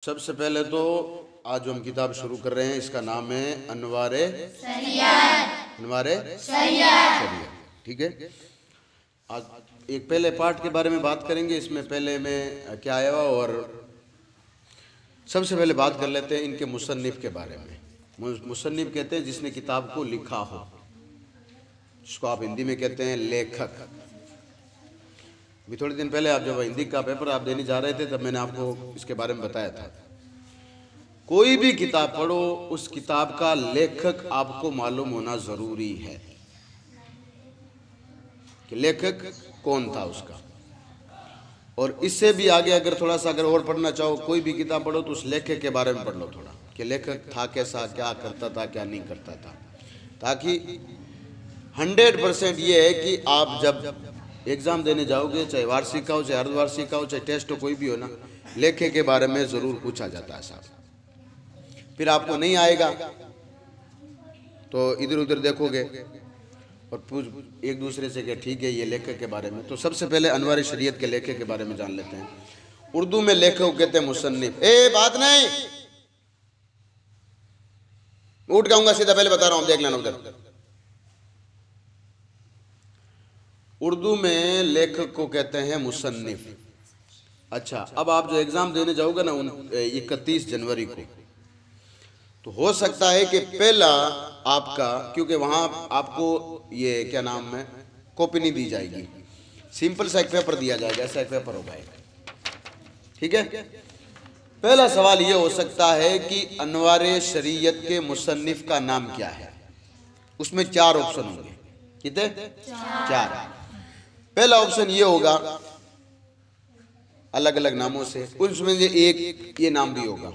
सबसे पहले तो आज जो हम किताब शुरू कर रहे हैं इसका नाम है अनवारे शरीयत। अनवारे शरीयत, ठीक है। आज एक पहले पार्ट के बारे में बात करेंगे। इसमें पहले में क्या आया और सबसे पहले बात कर लेते हैं इनके मुसन्निफ के बारे में। मुसन्निफ कहते हैं जिसने किताब को लिखा हो, जिसको आप हिंदी में कहते हैं लेखक। अभी थोड़े दिन पहले आप जब हिंदी का पेपर आप देने जा रहे थे तब मैंने आपको इसके बारे में बताया था। कोई भी किताब पढ़ो, उस किताब का लेखक आपको मालूम होना जरूरी है कि लेखक कौन था उसका। और इससे भी आगे अगर थोड़ा सा अगर और पढ़ना चाहो, कोई भी किताब पढ़ो तो उस लेखक के बारे में पढ़ लो थोड़ा, कि लेखक था कैसा, क्या करता था, क्या नहीं करता था, ताकि 100% ये है कि आप जब एग्ज़ाम देने जाओगे, चाहे वार्षिक का हो, चाहे अर्धवार्षिक का हो, चाहे टेस्ट हो, कोई भी हो ना, लेखे के बारे में ज़रूर पूछा जाता है साहब। फिर आपको नहीं आएगा तो इधर उधर देखोगे और पूछ एक दूसरे से कि ठीक है ये लेखक के बारे में। तो सबसे पहले अनवारे शरीयत के लेखक के बारे में जान लेते हैं। उर्दू में लेखक कहते हैं मुसन्निफ। बात नहीं, उठ जाऊंगा सीधा, पहले बता रहा हूं, देख लेना उधर। उर्दू में लेखक को कहते हैं मुसन्निफ। अच्छा, अब आप जो एग्ज़ाम देने जाओगे ना 31 जनवरी को, तो हो सकता है कि पहला आपका, क्योंकि वहाँ आपको ये क्या नाम है कॉपी नहीं दी जाएगी, सिंपल सा एक पेपर दिया जाएगा, ऐसा एक पेपर होगा, ठीक है। पहला सवाल ये हो सकता है कि अनवारे शरीयत के मुसन्निफ का नाम क्या है। उसमें 4 ऑप्शन होंगे। कितने? 4। पहला ऑप्शन ये होगा अलग अलग नामों से, उसमें से एक ये नाम भी होगा।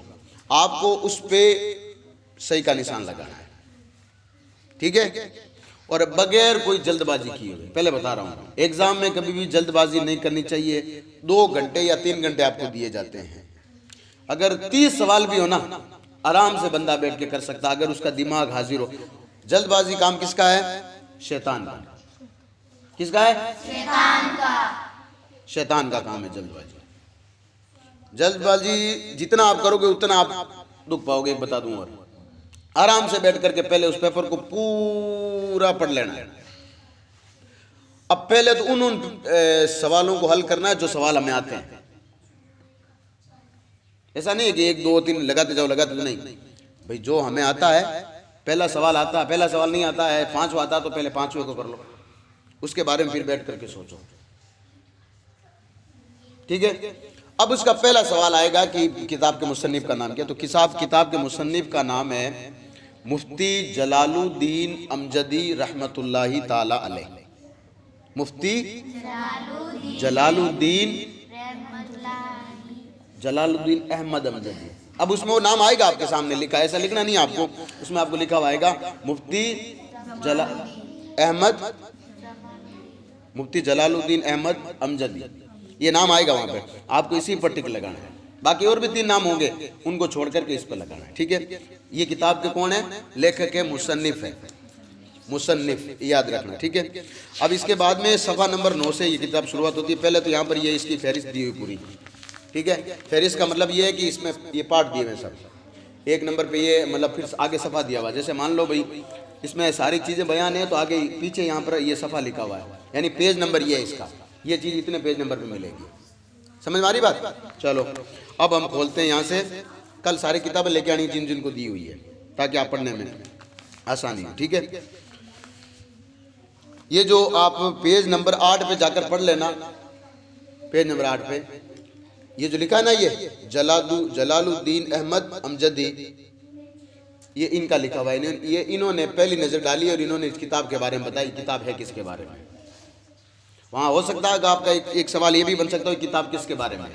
आपको उस पे सही का निशान लगाना है, ठीक है, और बगैर कोई जल्दबाजी किए हुए। पहले बता रहा हूं, एग्जाम में कभी भी जल्दबाजी नहीं करनी चाहिए। 2 घंटे या 3 घंटे आपको दिए जाते हैं। अगर 30 सवाल भी हो ना, आराम से बंदा बैठ के कर सकता, अगर उसका दिमाग हाजिर हो। जल्दबाजी काम किसका है? शैतान का। किसका है? शैतान का। शैतान का काम है जल्दबाजी। जल्दबाजी जितना आप करोगे उतना आप दुख पाओगे, बता दूं। और आराम से बैठ करके पहले उस पेपर को पूरा पढ़ लेना है। अब पहले तो उन सवालों को हल करना है जो सवाल हमें आते हैं। ऐसा नहीं है कि 1 2 3 लगाते जाओ नहीं भाई, जो हमें आता है, पहला सवाल आता है, पहला सवाल नहीं आता है, 5वां आता है तो पहले 5वें को कर लो, उसके बारे में फिर बैठ करके सोचो, ठीक है। अब उसका पहला सवाल आएगा कि किताब के मुसन्निफ का नाम क्या। तो किताब के मुसन्निफ का नाम है मुफ्ती जलालुद्दीन अमजदी रहमतुल्लाहि ताला अलैह। मुफ्ती जलालुद्दीन अहमद अमजदी। अब उसमें वो नाम आएगा आपके सामने लिखा, ऐसा लिखना नहीं आपको, उसमें आपको लिखा हुआ आएगा मुफ्ती जलालुद्दीन अहमद अमजदी, ये नाम आएगा वहां पे। आपको इसी पर टिक लगाना है। बाकी और भी 3 नाम होंगे, उनको छोड़ करके इस पर लगाना है, ठीक है। ये किताब के कौन है? लेखक है, मुसन्निफ है, मुसन्निफ याद रखना, ठीक है। अब इसके बाद में सफ़ा नंबर 9 से ये किताब शुरुआत होती है। पहले तो यहाँ पर ये इसकी फहरिस्त दी हुई पूरी, ठीक है। फहरिस्त का मतलब ये है कि इसमें ये पार्ट दिए हुए सब, 1 नंबर पे ये मतलब फिर आगे सफ़ा दिया हुआ। जैसे मान लो भाई इसमें सारी चीज़ें बयान है तो आगे पीछे यहाँ पर ये सफ़ा लिखा हुआ है, यानी पेज नंबर ये है इसका, ये चीज़ इतने पेज नंबर पे मिलेगी। समझ में आ रही बात? चलो अब हम खोलते हैं यहाँ से। कल सारी किताबें लेके आनी जिन जिनको दी हुई है, ताकि आप पढ़ने में आसानी हो, ठीक है। ये जो आप पेज नंबर 8 पे जाकर पढ़ लेना, पेज नंबर 8 पे ये जो लिखा है ना, ये जलालुद्दीन अहमद अमजदी, ये इनका लिखा हुआ है। ये इन्होंने पहली नज़र डाली और इन्होंने इस किताब के बारे में बताई, किताब है किसके बारे में। वहाँ हो सकता है कि आपका एक सवाल ये भी बन सकता है किताब किसके बारे में,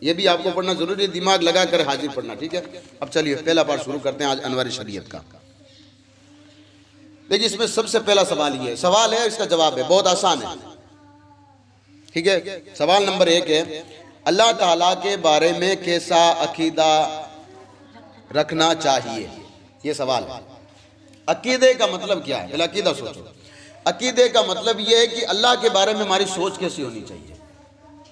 ये भी आपको पढ़ना जरूरी है, दिमाग लगा कर हाजिर पढ़ना, ठीक है। अब चलिए पहला पार्ट शुरू करते हैं आज अनवारे शरीयत का। देखिए इसमें सबसे पहला सवाल ये सवाल है, इसका जवाब है, बहुत आसान है, ठीक है। सवाल नंबर 1 है, अल्लाह ताला के बारे में कैसा अकीदा रखना चाहिए? ये सवाल है। अकीदे का मतलब क्या है? पहले अकीदा सोचो। अकीदे का मतलब ये है कि अल्लाह के बारे में हमारी सोच कैसी होनी चाहिए।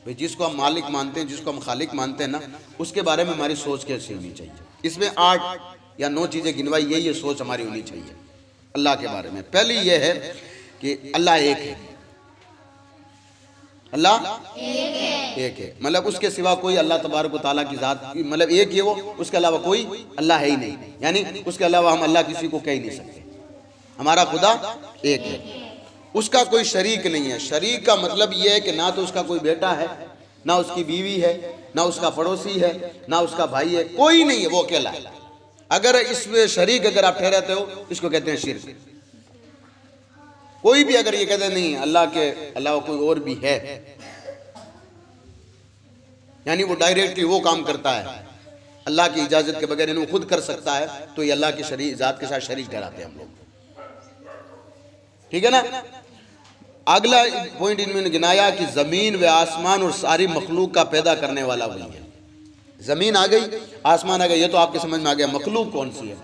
भाई जिसको हम मालिक मानते हैं, जिसको हम खालिक मानते हैं ना, उसके बारे में हमारी सोच कैसी होनी चाहिए। इसमें 8 या 9 चीज़ें गिनवाई, यही सोच हमारी होनी चाहिए अल्लाह के बारे में। पहली ये है कि अल्लाह एक है, अल्लाह एक है, मतलब उसके सिवा कोई अल्लाह तबारक व तआला की ज़ात, मतलब एक ही वो, उसके अलावा कोई अल्लाह है ही नहीं, यानी उसके अलावा हम अल्लाह किसी को कह ही नहीं सकते। हमारा खुदा एक है, उसका कोई शरीक नहीं है। शरीक का मतलब यह है कि ना तो उसका कोई बेटा है, ना उसकी बीवी है, ना उसका पड़ोसी है, ना उसका भाई है, कोई नहीं है, वो अकेला है। अगर इसमें शरीक अगर आप ठहराते हो, इसको कहते हैं शिर्क। कोई भी अगर ये कहते नहीं अल्लाह के अलावा कोई और भी है, यानी वो डायरेक्टली वो काम करता है अल्लाह की इजाजत के बगैर, वो खुद कर सकता है, तो ये अल्लाह की शरीक जात के साथ शरीक ठहराते हैं हम लोग, ठीक है ना। अगला पॉइंट इन्होंने गिनाया कि जमीन व आसमान और सारी मखलूक का पैदा करने वाला वही है। जमीन आ गई, आसमान आ गया, ये तो आपके समझ में आ गया। मखलूक कौन सी है?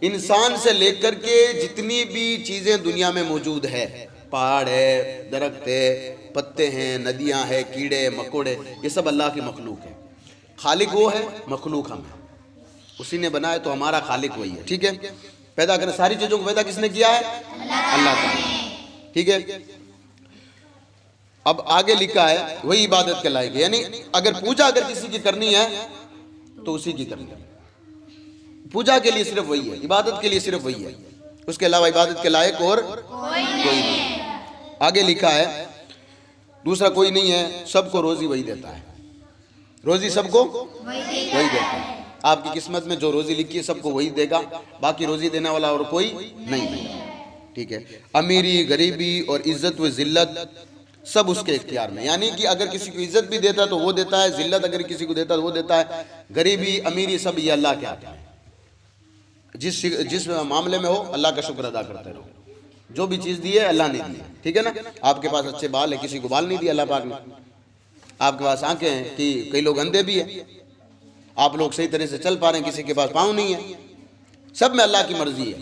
इंसान से लेकर के जितनी भी चीजें दुनिया में मौजूद है, पहाड़ है, दरख्त है, पत्ते हैं, नदियां हैं, कीड़े मकोड़े, ये सब अल्लाह की मखलूक है। खालिक वो है, मखलूक हम है, उसी ने बनाया, तो हमारा खालिक वही है, ठीक है। पैदा करने सारी चीजों को पैदा किसने किया है? अल्लाह ताला, ठीक है। अब आगे लिखा है वही इबादत के लायक है, यानी अगर पूजा अगर किसी की करनी है तो उसी की करनी है। पूजा के लिए सिर्फ वही है, इबादत के लिए सिर्फ वही है, उसके अलावा इबादत के लायक और कोई नहीं। आगे लिखा है दूसरा कोई नहीं है, सबको रोजी वही देता है, रोजी सबको वही देता है। आपकी किस्मत में जो रोजी लिखी है सबको वही देगा, बाकी रोजी देने वाला और कोई नहीं देगा, ठीक है। अमीरी, गरीबी और इज्जत व जिल्लत सब उसके इख्तियार में, यानी कि अगर किसी को इज्जत भी देता है तो वो देता है, जिल्लत अगर किसी को देता है तो वो देता है, गरीबी अमीरी सब ये अल्लाह के हाथ में। जिस मामले में हो अल्लाह का शुक्र अदा करते रहो, जो भी चीज़ दी है अल्लाह ने दी है, ठीक है ना। आपके पास अच्छे बाल है, किसी को बाल नहीं दिया अल्लाह पाक ने। आपके पास आंखें हैं, कि कई लोग अंधे भी हैं, आप लोग सही तरह से चल पा रहे हैं, किसी के पास पाँव नहीं है, सब में अल्लाह की मर्जी है।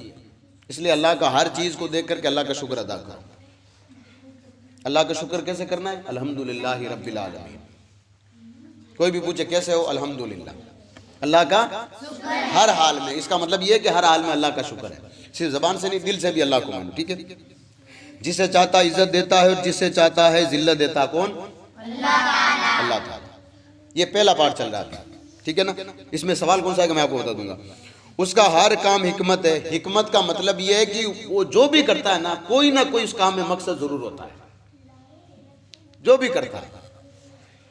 इसलिए अल्लाह का हर चीज़ को देख करके अल्लाह का शुक्र अदा करो। अल्लाह का शुक्र कैसे करना है? अल्हम्दुलिल्लाह रब्बिल आलमीन। कोई भी पूछे कैसे हो, अल्हम्दुलिल्लाह, अल्लाह का हर हाल में। इसका मतलब ये है कि हर हाल में अल्लाह का शुक्र है, सिर्फ जबान से नहीं, दिल से भी अल्लाह को मानो, ठीक है। जिसे चाहता इज्जत देता है और जिसे चाहता है जिल्लत देता कौन? अल्लाह ताला। ये पहला पार्ट चल रहा था, ठीक है ना। इसमें सवाल कौन सा है मैं आपको बता दूंगा। उसका हर काम हिकमत है। हिकमत का मतलब यह है कि वो जो भी करता है ना कोई उस काम में मकसद जरूर होता है। जो भी करता है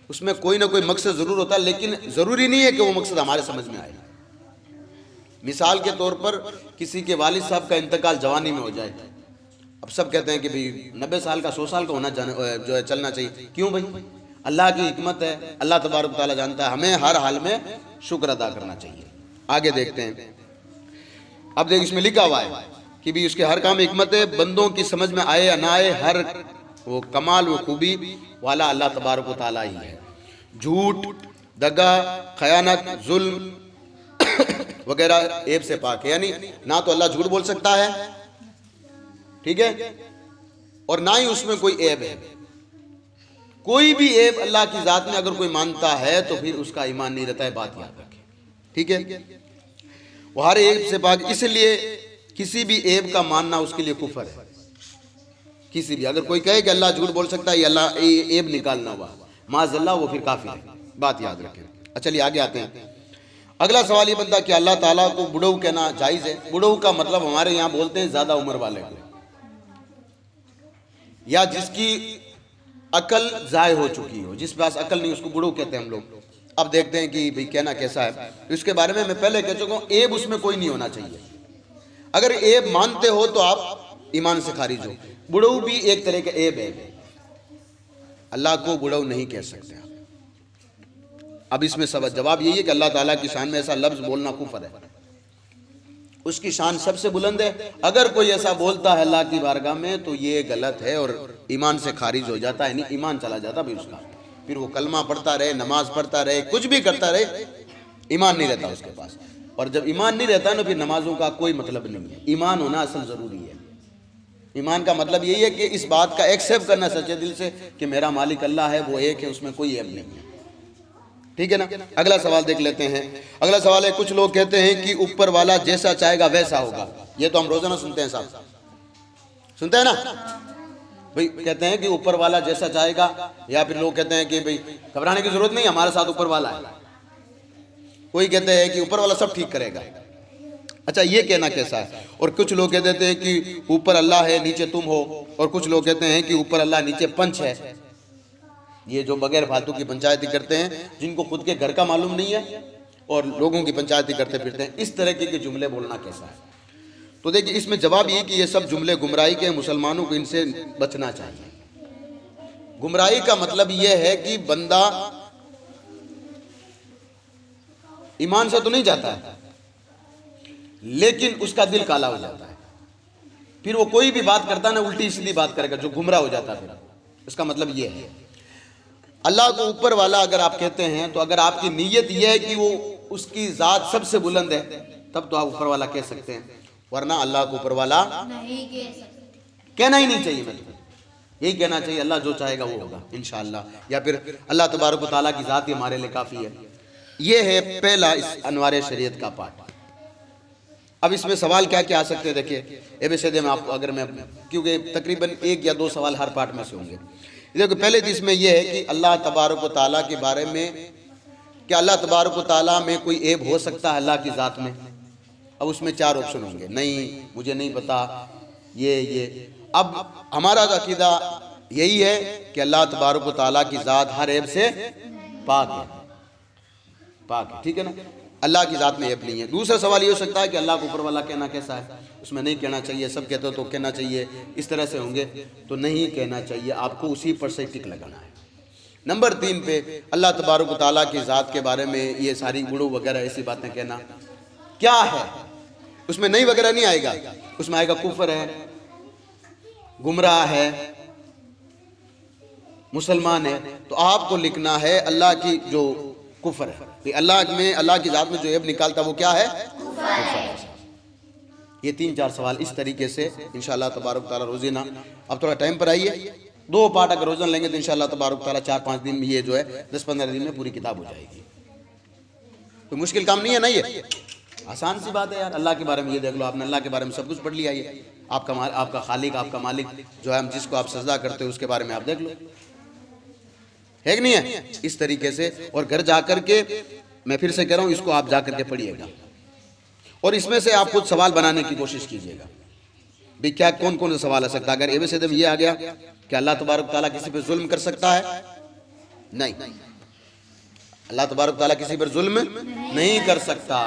उसमें कोई ना कोई मकसद जरूर होता है, लेकिन जरूरी नहीं है कि वो मकसद हमारे समझ में आए। मिसाल के तौर पर किसी के वालिद साहब का इंतकाल जवानी में हो जाए, अब सब कहते हैं कि भाई 90 साल का 100 साल का होना जो है चलना चाहिए। क्यों भाई? अल्लाह की हिकमत है, अल्लाह तबारक व तआला जानता है, हमें हर हाल में शुक्र अदा करना चाहिए। आगे देखते हैं। अब देख इसमें लिखा हुआ है कि भी उसके हर काम हिकमत है, बंदों की समझ में आए या ना आए, हर वो कमाल वो खूबी वाला अल्लाह तबारक व तआला ही है। झूठ, दगा, खयानत, जुल्म वगैरह ऐब से पाक है, यानी ना तो अल्लाह झूठ बोल सकता है, ठीक है, और ना ही उसमें कोई ऐब है। कोई भी ऐब अल्लाह की जात में अगर कोई मानता है तो फिर उसका ईमान नहीं रहता है, बात याद रखें, ठीक है। वो हर ऐब से पाक, इसलिए किसी भी ऐब का मानना उसके लिए कुफर है। किसी भी अगर कोई कहे कि अल्लाह झूठ बोल सकता है, ये अल्लाह ऐब निकालना हुआ माज़ल्लाह, वो फिर काफिर है, बात याद रखें। चलिए आगे आते हैं। अगला सवाल ये बनता है कि अल्लाह ताला को बुढ़ऊ कहना जायज़ है? बुढ़ऊ का मतलब हमारे यहाँ बोलते हैं ज्यादा उम्र वाले को, या जिसकी अकल जाय हो चुकी हो, जिस पास अकल नहीं उसको बुढ़ऊ कहते हैं हम लोग। अब देखते हैं कि भाई कहना कैसा है। इसके बारे में मैं पहले कह चुका हूँ, ऐब उसमें कोई नहीं होना चाहिए। अगर ऐब मानते हो तो आप ईमान से खारिज हो। बुढ़ऊ भी एक तरह का ऐब है, अल्लाह को बुढ़ऊ नहीं कह सकते आप। अब इसमें सब जवाब यही है कि अल्लाह ताला की शान में ऐसा लफ्ज बोलना कुफर है, उसकी शान सबसे बुलंद है। अगर कोई ऐसा बोलता है अल्लाह की बारगाह में तो ये गलत है और ईमान से खारिज हो जाता है, नहीं ईमान चला जाता भी उसका। फिर वो कलमा पढ़ता रहे, नमाज पढ़ता रहे, कुछ भी करता रहे, ईमान नहीं रहता उसके पास। और जब ईमान नहीं रहता ना फिर नमाजों का कोई मतलब नहीं है। ईमान होना असल जरूरी है। ईमान का मतलब यही है कि इस बात का एक्सेप्ट करना सच्चे दिल से कि मेरा मालिक अल्लाह है, वो एक है, उसमें कोई ऐब नहीं है। ठीक है ना। अगला सवाल देख लेते हैं। अगला सवाल है, कुछ लोग कहते हैं कि ऊपर वाला जैसा चाहेगा वैसा होगा। ये तो हम रोजाना सुनते हैं साहब, सुनते हैं ना भाई। कहते हैं कि ऊपर वाला जैसा चाहेगा, या फिर लोग कहते हैं कि भाई घबराने की जरूरत नहीं, हमारे साथ ऊपर वाला है। कोई कहते हैं कि ऊपर वाला सब ठीक करेगा। अच्छा, ये कहना कैसा है? और कुछ लोग कह देते हैं कि ऊपर अल्लाह है, नीचे तुम हो। और कुछ लोग कहते हैं कि ऊपर अल्लाह, नीचे पंच है। ये जो बगैर फालतू की पंचायती करते हैं, जिनको खुद के घर का मालूम नहीं है और लोगों की पंचायती करते फिरते हैं, इस तरह के जुमले बोलना कैसा है? तो देखिए, इसमें जवाब ये कि ये सब जुमले गुमराही के, मुसलमानों को इनसे बचना चाहिए। गुमराही का मतलब ये है कि बंदा ईमान से तो नहीं जाता है, लेकिन उसका दिल काला हो जाता है। फिर वो कोई भी बात करता है ना, उल्टी सीधी बात करेगा, जो गुमराह हो जाता है। फिर इसका मतलब ये है, अल्लाह को ऊपर वाला अगर आप कहते हैं, तो अगर आपकी नीयत यह है कि वो उसकी ज़ात सबसे बुलंद है, तब तो आप ऊपर वाला कह सकते हैं, वरना अल्लाह को ऊपर वाला नहीं कह सकते, कहना ही नहीं चाहिए। मतलब यही कहना चाहिए, अल्लाह जो चाहेगा वो होगा इंशाअल्लाह, या फिर अल्लाह तबारक व तआला की ज़ात ही हमारे लिए काफ़ी है। ये है पहला इस अनवार शरीयत का पार्ट। अब इसमें सवाल क्या क्या आ सकते हैं? देखिए, एबीसीडी में आप अगर मैं, क्योंकि तकरीबन 1 या 2 सवाल हर पार्ट में से होंगे। देखो, पहले तो इसमें यह है कि अल्लाह तबारक व तआला के बारे में, क्या अल्लाह तबारक व तआला में कोई ऐब हो सकता है अल्लाह की ज़ात में? अब उसमें 4 ऑप्शन होंगे, नहीं, मुझे नहीं पता, ये। अब हमारा अकीदा यही है कि अल्लाह तबारक व तआला की ज़ात हर ऐब से पाक है, पाक है। ठीक है ना, अल्लाह की ज़ात में ऐब नहीं है। दूसरा सवाल ये हो सकता है कि अल्लाह को ऊपर वाला कहना कैसा है? उसमें नहीं कहना चाहिए, सब कहते हो तो कहना चाहिए, इस तरह से होंगे तो नहीं कहना चाहिए, आपको उसी पर से टिक लगाना है। नंबर 3 पे अल्लाह तबारक व तआला की ज़ात के बारे में ये सारी गुड़ू वगैरह ऐसी बातें कहना क्या है? उसमें नहीं वगैरह नहीं आएगा, उसमें आएगा कुफर है, गुमराह है, मुसलमान है। तो आपको लिखना है अल्लाह की जो कुफर है, अल्लाह में, अल्लाह की ज़ात में जो ऐब निकालता वो क्या है? कुफर है। ये 3-4 सवाल इस तरीके से इंशाअल्लाह तबारक तआला रोज़ाना, अब थोड़ा टाइम पर आइए, 2 पार्ट अगर रोज़ाना लेंगे तो इंशाअल्लाह तबारक तआला 4-5 दिन में ये जो है 10-15 दिन में पूरी किताब हो जाएगी। तो मुश्किल काम नहीं है ना, ये आसान सी बात है यार। अल्लाह के बारे में ये देख लो, आपने अल्लाह के बारे में सब कुछ पढ़ लिया। ये आपका खालिक, आपका मालिक जो है, हम जिसको आप सजदा करते हो उसके बारे में आप देख लो, है कि नहीं है? इस तरीके से। और घर जाकर के, मैं फिर से कह रहा हूँ, इसको आप जाकर के पढ़िएगा और इसमें से आप खुद सवाल बनाने की कोशिश कीजिएगा भी क्या कौन कौन सा सवाल आ सकता है। अगर एबीसीडी में ये आ गया कि अल्लाह तबारक तआला किसी पर जुल्म कर सकता है, नहीं, अल्लाह तबारक तआला किसी पर जुल्म नहीं कर सकता,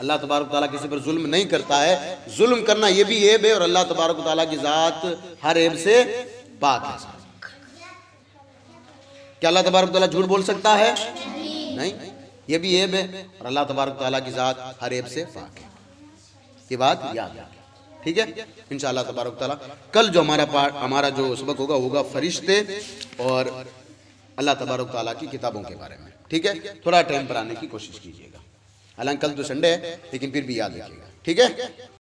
अल्लाह तबारक तआला किसी पर जुल्म नहीं करता है। जुल्म करना ये भी ऐब है, और अल्लाह तबारक तआला की ज़ात हर ऐब से पाक है। क्या अल्लाह तबारक तआला झूठ बोल सकता है? नहीं, ये भी ऐब है, और अल्लाह तबारक तआला की ज़ात हर ऐब से पाक है। ये बात याद रखें, ठीक है? इंशाअल्लाह तबारक तआला कल जो हमारा जो सबक होगा फरिश्ते और अल्लाह तबारक तआला की किताबों के बारे में। ठीक है, थोड़ा टाइम पर आने की कोशिश कीजिएगा। हालांकि कल तो संडे है, लेकिन फिर भी याद रखिएगा, ठीक है?